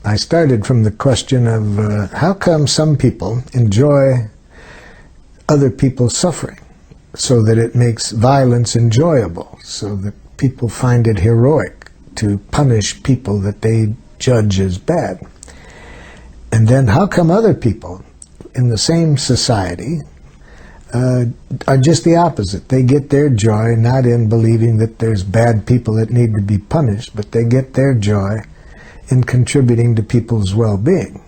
I started from the question of how come some people enjoy other people's suffering so that it makes violence enjoyable, so that people find it heroic to punish people that they judge as bad. And then how come other people in the same society are just the opposite? They get their joy not in believing that there's bad people that need to be punished, but they get their joy in contributing to people's well-being.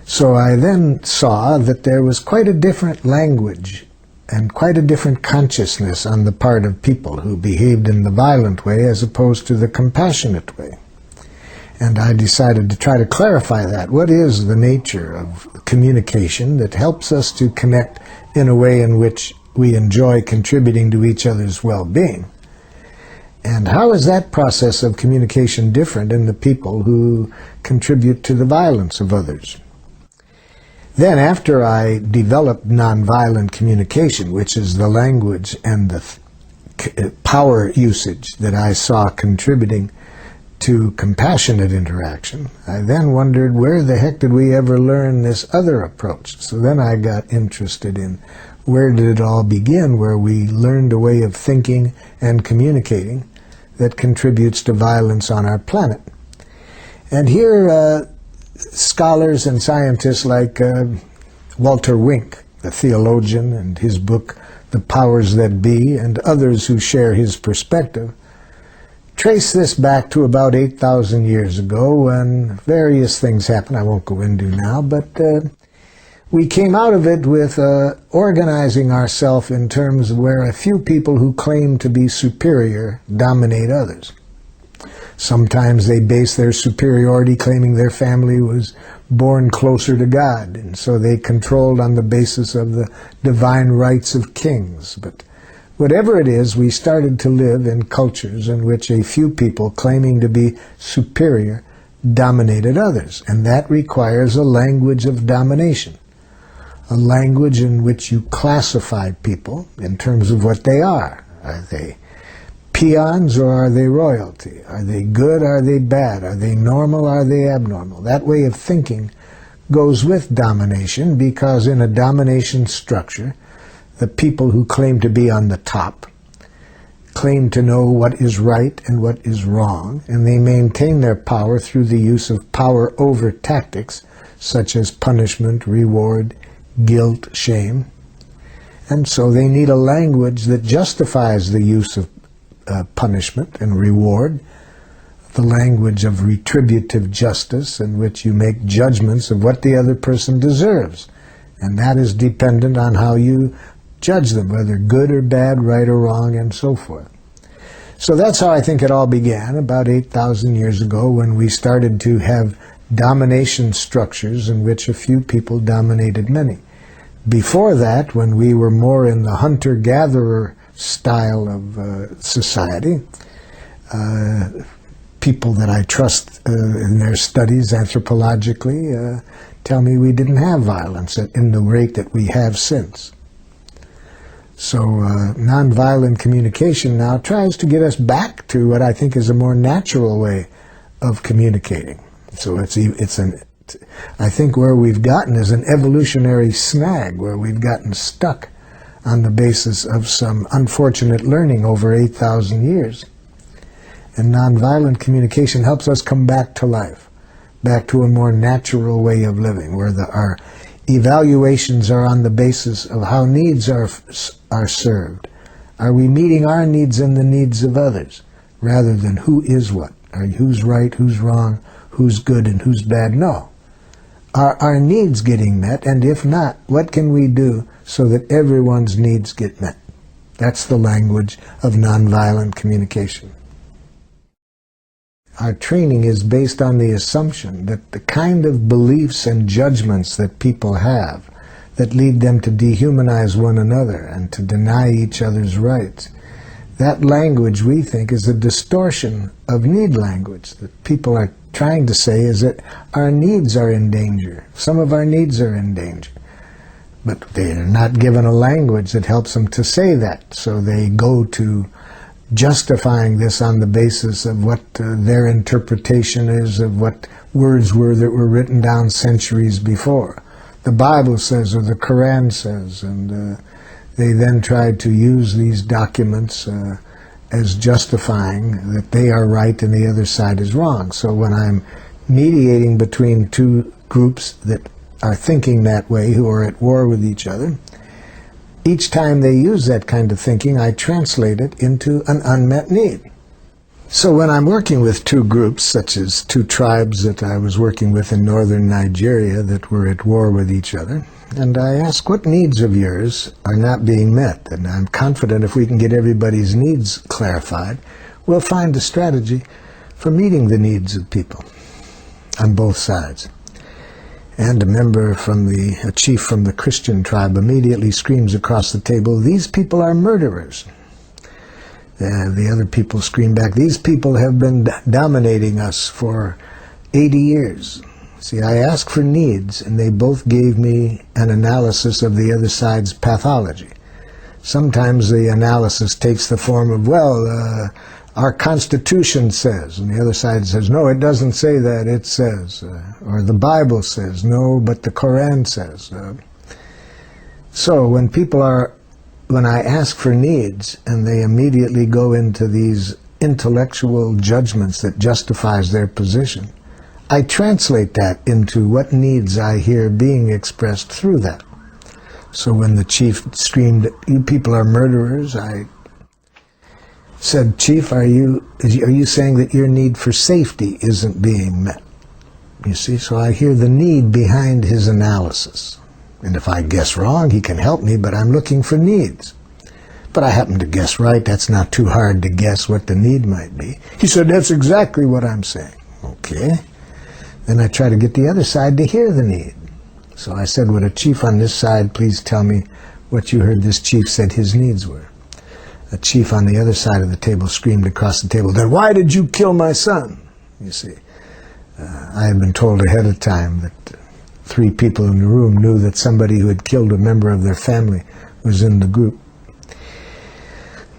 So I then saw that there was quite a different language and quite a different consciousness on the part of people who behaved in the violent way as opposed to the compassionate way. And I decided to try to clarify that. What is the nature of communication that helps us to connect in a way in which we enjoy contributing to each other's well-being? And how is that process of communication different in the people who contribute to the violence of others? Then, after I developed nonviolent communication, which is the language and the power usage that I saw contributing to compassionate interaction, I then wondered, where the heck did we ever learn this other approach? So then I got interested in where did it all begin, where we learned a way of thinking and communicating that contributes to violence on our planet. And here scholars and scientists like Walter Wink, the theologian, and his book, The Powers That Be, and others who share his perspective, trace this back to about 8,000 years ago when various things happened I won't go into now, but we came out of it with organizing ourselves in terms of where a few people who claim to be superior dominate others. Sometimes they base their superiority claiming their family was born closer to God, and so they controlled on the basis of the divine rights of kings. But whatever it is, we started to live in cultures in which a few people claiming to be superior dominated others, and that requires a language of domination. A language in which you classify people in terms of what they are. Are they peons or are they royalty? Are they good? Are they bad? Are they normal? Are they abnormal? That way of thinking goes with domination, because in a domination structure, the people who claim to be on the top claim to know what is right and what is wrong, and they maintain their power through the use of power over tactics such as punishment, reward, guilt, shame. And so they need a language that justifies the use of punishment and reward, the language of retributive justice in which you make judgments of what the other person deserves. And that is dependent on how you judge them, whether good or bad, right or wrong, and so forth. So that's how I think it all began, about 8,000 years ago, when we started to have domination structures in which a few people dominated many. Before that, when we were more in the hunter-gatherer style of society, people that I trust in their studies anthropologically tell me we didn't have violence in the rate that we have since. So nonviolent communication now tries to get us back to what I think is a more natural way of communicating. So I think where we've gotten is an evolutionary snag, where we've gotten stuck on the basis of some unfortunate learning over 8,000 years. And nonviolent communication helps us come back to life, back to a more natural way of living, where our evaluations are on the basis of how needs are served. Are we meeting our needs and the needs of others, rather than who is what? Who's right, who's wrong, who's good and who's bad? No. Are our needs getting met? And if not, what can we do so that everyone's needs get met? That's the language of nonviolent communication. Our training is based on the assumption that the kind of beliefs and judgments that people have that lead them to dehumanize one another and to deny each other's rights, that language, we think, is a distortion of need language. That people are trying to say is that our needs are in danger. Some of our needs are in danger. But they are not given a language that helps them to say that. So they go to justifying this on the basis of what their interpretation is of what words were that were written down centuries before. The Bible says, or the Quran says, and they then tried to use these documents as justifying that they are right and the other side is wrong. So when I'm mediating between two groups that are thinking that way, who are at war with each other, each time they use that kind of thinking, I translate it into an unmet need. So when I'm working with two groups, such as two tribes that I was working with in northern Nigeria that were at war with each other, and I ask, what needs of yours are not being met? And I'm confident if we can get everybody's needs clarified, we'll find a strategy for meeting the needs of people on both sides. And a chief from the Christian tribe immediately screams across the table, "These people are murderers." The other people scream back, "These people have been dominating us for 80 years. See, I asked for needs, and they both gave me an analysis of the other side's pathology. Sometimes the analysis takes the form of, our Constitution says, and the other side says, no, it doesn't say that, it says, or the Bible says, no, but the Quran says. So when I ask for needs, and they immediately go into these intellectual judgments that justifies their position, I translate that into what needs I hear being expressed through that. So when the chief screamed, "You people are murderers," I said, "Chief, are you saying that your need for safety isn't being met?" You see, so I hear the need behind his analysis. And if I guess wrong, he can help me, but I'm looking for needs. But I happen to guess right. That's not too hard to guess what the need might be. He said, "That's exactly what I'm saying." Okay. Then I try to get the other side to hear the need. So I said, "Would a chief on this side please tell me what you heard this chief said his needs were?" A chief on the other side of the table screamed across the table, "Then why did you kill my son?" You see, I had been told ahead of time that 3 people in the room knew that somebody who had killed a member of their family was in the group.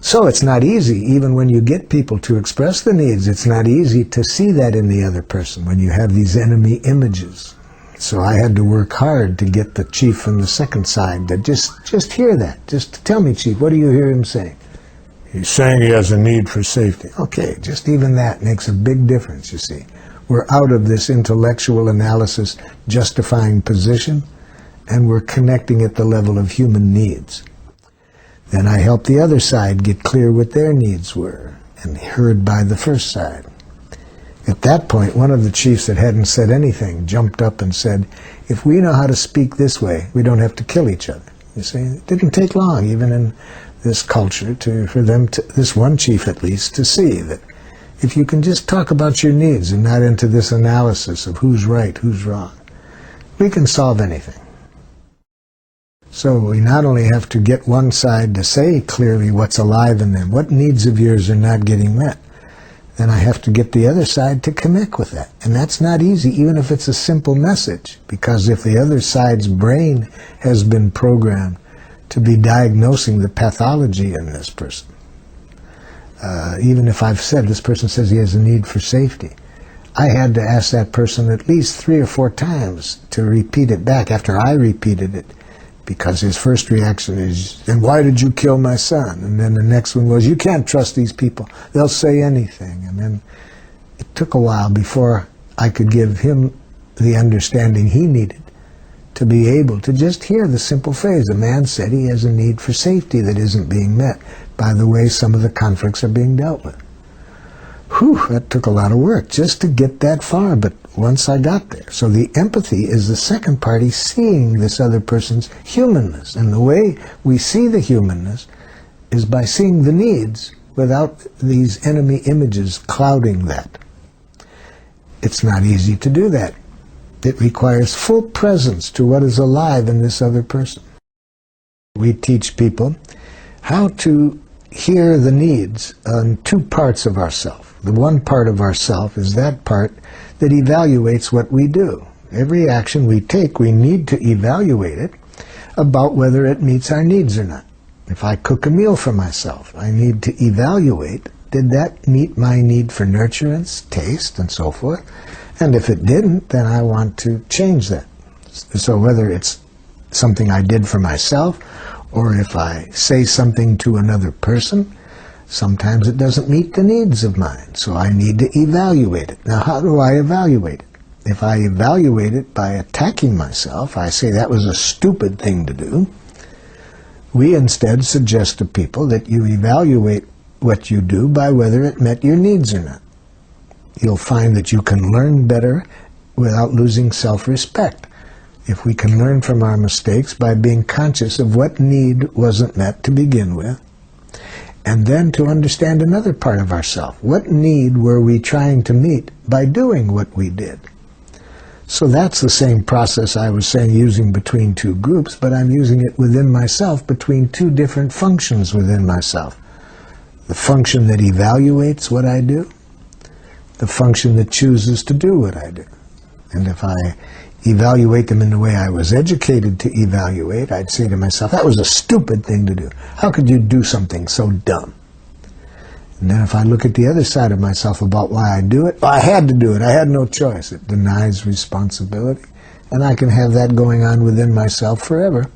So it's not easy, even when you get people to express the needs, it's not easy to see that in the other person when you have these enemy images. So I had to work hard to get the chief from the second side to just hear that. Just tell me, Chief, what do you hear him saying? "He's saying he has a need for safety." Okay, just even that makes a big difference, you see. We're out of this intellectual analysis justifying position, and we're connecting at the level of human needs. Then I helped the other side get clear what their needs were, and heard by the first side. At that point, one of the chiefs that hadn't said anything jumped up and said, "If we know how to speak this way, we don't have to kill each other." You see, it didn't take long, even in this culture, for this one chief at least, to see that if you can just talk about your needs and not into this analysis of who's right, who's wrong, we can solve anything. So we not only have to get one side to say clearly what's alive in them, what needs of yours are not getting met, then I have to get the other side to connect with that. And that's not easy, even if it's a simple message, because if the other side's brain has been programmed to be diagnosing the pathology in this person, even if I've said this person says he has a need for safety, I had to ask that person at least 3 or 4 times to repeat it back after I repeated it, because his first reaction is, "Then why did you kill my son?" And then the next one was, "You can't trust these people. They'll say anything." And then it took a while before I could give him the understanding he needed to be able to just hear the simple phrase, "A man said he has a need for safety that isn't being met by the way some of the conflicts are being dealt with." Whew, that took a lot of work just to get that far, but once I got there. So the empathy is the second party seeing this other person's humanness. And the way we see the humanness is by seeing the needs without these enemy images clouding that. It's not easy to do that. It requires full presence to what is alive in this other person. We teach people how to hear the needs on 2 parts of ourself. The one part of ourself is that part that evaluates what we do. Every action we take, we need to evaluate it about whether it meets our needs or not. If I cook a meal for myself, I need to evaluate, did that meet my need for nurturance, taste, and so forth? And if it didn't, then I want to change that. So whether it's something I did for myself, or if I say something to another person, sometimes it doesn't meet the needs of mine, so I need to evaluate it. Now, how do I evaluate it? If I evaluate it by attacking myself, I say that was a stupid thing to do. We instead suggest to people that you evaluate what you do by whether it met your needs or not. You'll find that you can learn better without losing self-respect. If we can learn from our mistakes by being conscious of what need wasn't met to begin with, and then to understand another part of ourselves. What need were we trying to meet by doing what we did? So that's the same process I was saying using between two groups, but I'm using it within myself between two different functions within myself. The function that evaluates what I do, the function that chooses to do what I do. And if I evaluate them in the way I was educated to evaluate, I'd say to myself, that was a stupid thing to do. How could you do something so dumb? And then if I look at the other side of myself about why I do it, well, I had to do it. I had no choice. It denies responsibility. And I can have that going on within myself forever.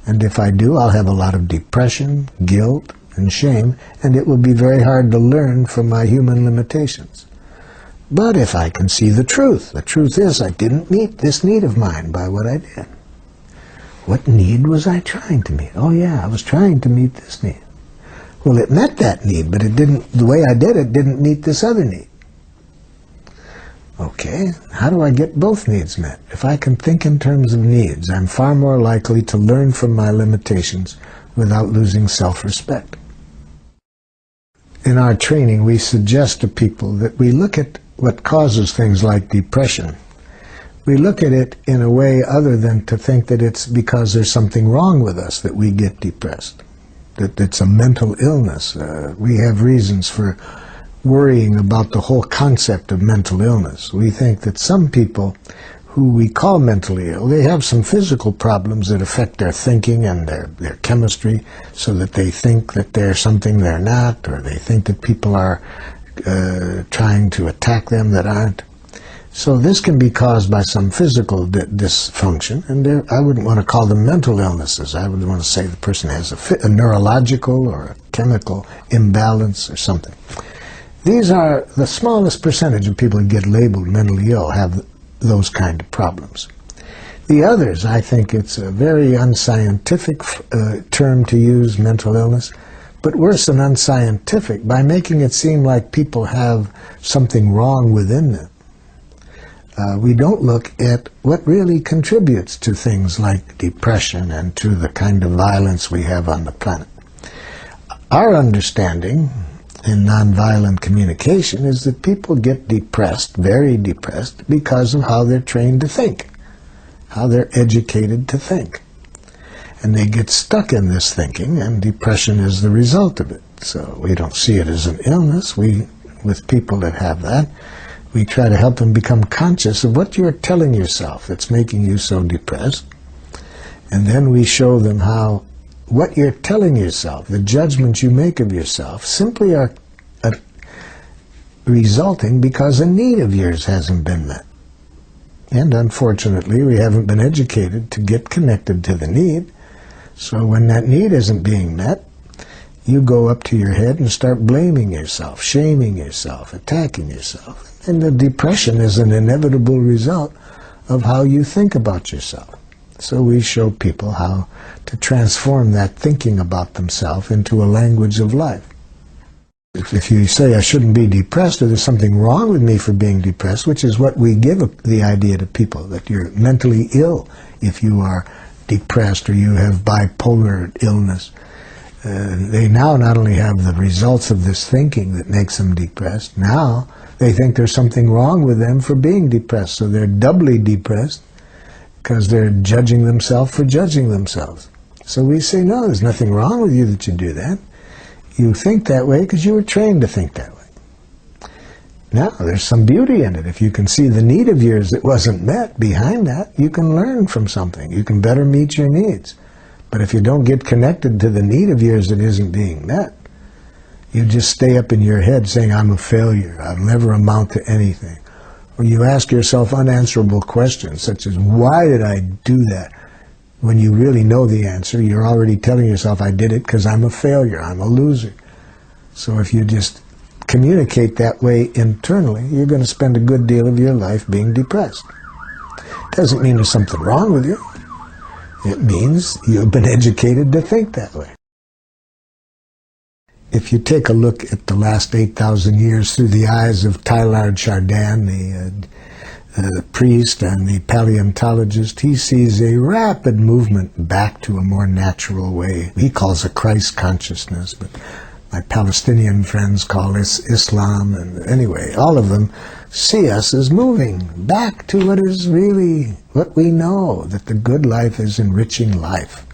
And if I do, I'll have a lot of depression, guilt, and shame, and it will be very hard to learn from my human limitations. But if I can see the truth is I didn't meet this need of mine by what I did. What need was I trying to meet? Oh yeah, I was trying to meet this need. Well, it met that need, but it didn't, the way I did it didn't meet this other need. Okay, how do I get both needs met? If I can think in terms of needs, I'm far more likely to learn from my limitations without losing self-respect. In our training, we suggest to people that we look at what causes things like depression. We look at it in a way other than to think that it's because there's something wrong with us that we get depressed, that it's a mental illness. We have reasons for worrying about the whole concept of mental illness. We think that some people who we call mentally ill, they have some physical problems that affect their thinking and their chemistry, so that they think that they're something they're not, or they think that people are trying to attack them that aren't. So this can be caused by some physical dysfunction, and I wouldn't want to call them mental illnesses. I would want to say the person has a neurological or a chemical imbalance or something. These are the smallest percentage of people who get labeled mentally ill have those kind of problems. The others, I think it's a very unscientific term to use, mental illness, but worse than unscientific, by making it seem like people have something wrong within them. We don't look at what really contributes to things like depression and to the kind of violence we have on the planet. Our understanding in nonviolent communication is that people get depressed, very depressed, because of how they're trained to think, how they're educated to think. And they get stuck in this thinking, and depression is the result of it. So we don't see it as an illness. With people that have that, we try to help them become conscious of what you're telling yourself that's making you so depressed. And then we show them how what you're telling yourself, the judgments you make of yourself, simply are resulting because a need of yours hasn't been met. And unfortunately, we haven't been educated to get connected to the need. So when that need isn't being met, you go up to your head and start blaming yourself, shaming yourself, attacking yourself. And the depression is an inevitable result of how you think about yourself. So we show people how to transform that thinking about themselves into a language of life. If you say, I shouldn't be depressed, or there's something wrong with me for being depressed, which is what we give the idea to people, that you're mentally ill if you are depressed or you have bipolar illness. They now not only have the results of this thinking that makes them depressed, now they think there's something wrong with them for being depressed, so they're doubly depressed because they're judging themselves for judging themselves. So we say, no, there's nothing wrong with you that you do that. You think that way because you were trained to think that way. Now, there's some beauty in it. If you can see the need of yours that wasn't met behind that, you can learn from something. You can better meet your needs. But if you don't get connected to the need of yours that isn't being met, you just stay up in your head saying, I'm a failure, I'll never amount to anything. Or you ask yourself unanswerable questions such as, why did I do that? When you really know the answer, you're already telling yourself, I did it because I'm a failure, I'm a loser. So if you just communicate that way internally, you're going to spend a good deal of your life being depressed. Doesn't mean there's something wrong with you. It means you've been educated to think that way. If you take a look at the last 8,000 years through the eyes of Teilhard Chardin, the priest and the paleontologist, he sees a rapid movement back to a more natural way. He calls it Christ consciousness, but my Palestinian friends call this Islam, and anyway, all of them see us as moving back to what is really what we know, that the good life is enriching life,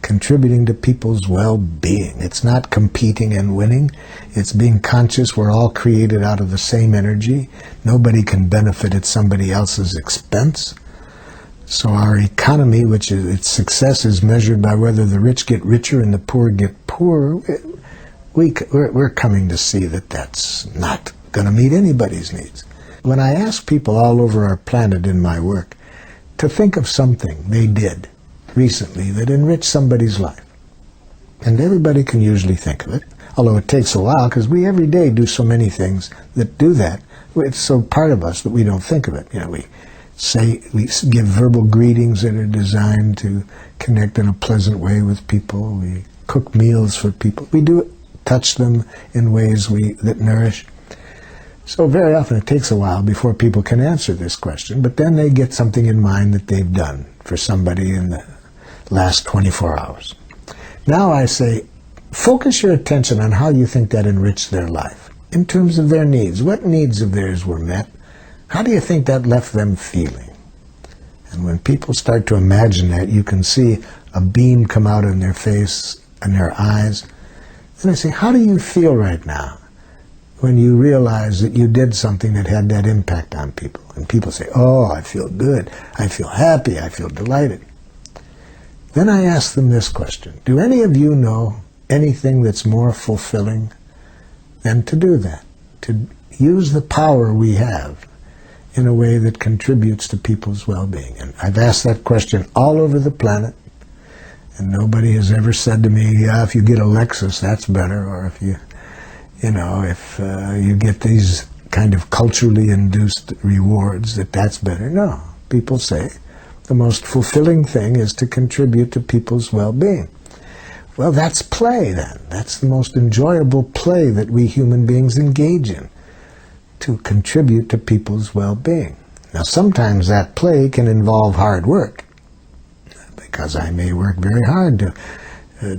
contributing to people's well-being. It's not competing and winning. It's being conscious we're all created out of the same energy. Nobody can benefit at somebody else's expense. So our economy, which is its success, is measured by whether the rich get richer and the poor get poorer. We're coming to see that that's not going to meet anybody's needs. When I ask people all over our planet in my work to think of something they did recently that enriched somebody's life, and everybody can usually think of it, although it takes a while because we every day do so many things that do that. It's so part of us that we don't think of it. You know, we give verbal greetings that are designed to connect in a pleasant way with people. We cook meals for people. We do it, touch them in ways that nourish. So very often it takes a while before people can answer this question, but then they get something in mind that they've done for somebody in the last 24 hours. Now I say, focus your attention on how you think that enriched their life in terms of their needs. What needs of theirs were met? How do you think that left them feeling? And when people start to imagine that, you can see a beam come out in their face and their eyes. And I say, how do you feel right now when you realize that you did something that had that impact on people? And people say, oh, I feel good, I feel happy, I feel delighted. Then I ask them this question: do any of you know anything that's more fulfilling than to do that? To use the power we have in a way that contributes to people's well-being. And I've asked that question all over the planet, and nobody has ever said to me, yeah, if you get a Lexus, that's better, or if you get these kind of culturally induced rewards, that's better. No. People say the most fulfilling thing is to contribute to people's well-being. Well, that's play then. That's the most enjoyable play that we human beings engage in, to contribute to people's well-being. Now, sometimes that play can involve hard work, because I may work very hard to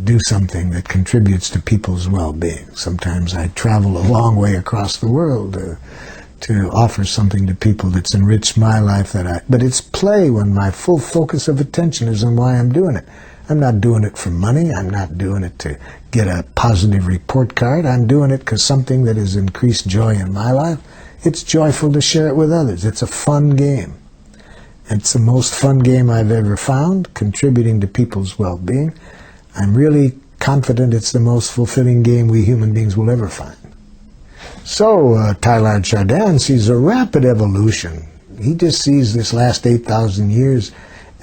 do something that contributes to people's well-being. Sometimes I travel a long way across the world to offer something to people that's enriched my life. But it's play when my full focus of attention is on why I'm doing it. I'm not doing it for money. I'm not doing it to get a positive report card. I'm doing it because something that has increased joy in my life. It's joyful to share it with others. It's a fun game. It's the most fun game I've ever found, contributing to people's well-being. I'm really confident it's the most fulfilling game we human beings will ever find. So Teilhard Chardin sees a rapid evolution. He just sees this last 8,000 years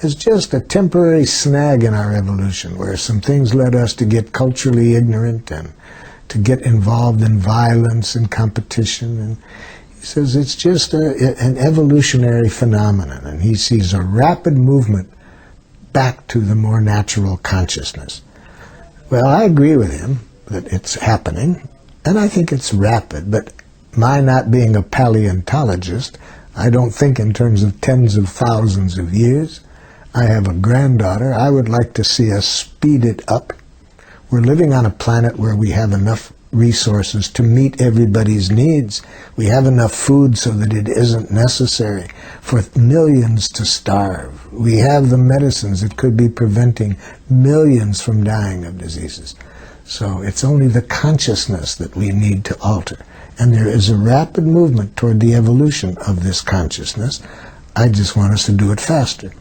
as just a temporary snag in our evolution, where some things led us to get culturally ignorant and to get involved in violence and competition. And he says it's just an evolutionary phenomenon, and he sees a rapid movement back to the more natural consciousness. Well, I agree with him that it's happening, and I think it's rapid, but my not being a paleontologist, I don't think in terms of tens of thousands of years. I have a granddaughter. I would like to see us speed it up. We're living on a planet where we have enough resources to meet everybody's needs. We have enough food so that it isn't necessary for millions to starve. We have the medicines that could be preventing millions from dying of diseases. So it's only the consciousness that we need to alter. And there is a rapid movement toward the evolution of this consciousness. I just want us to do it faster.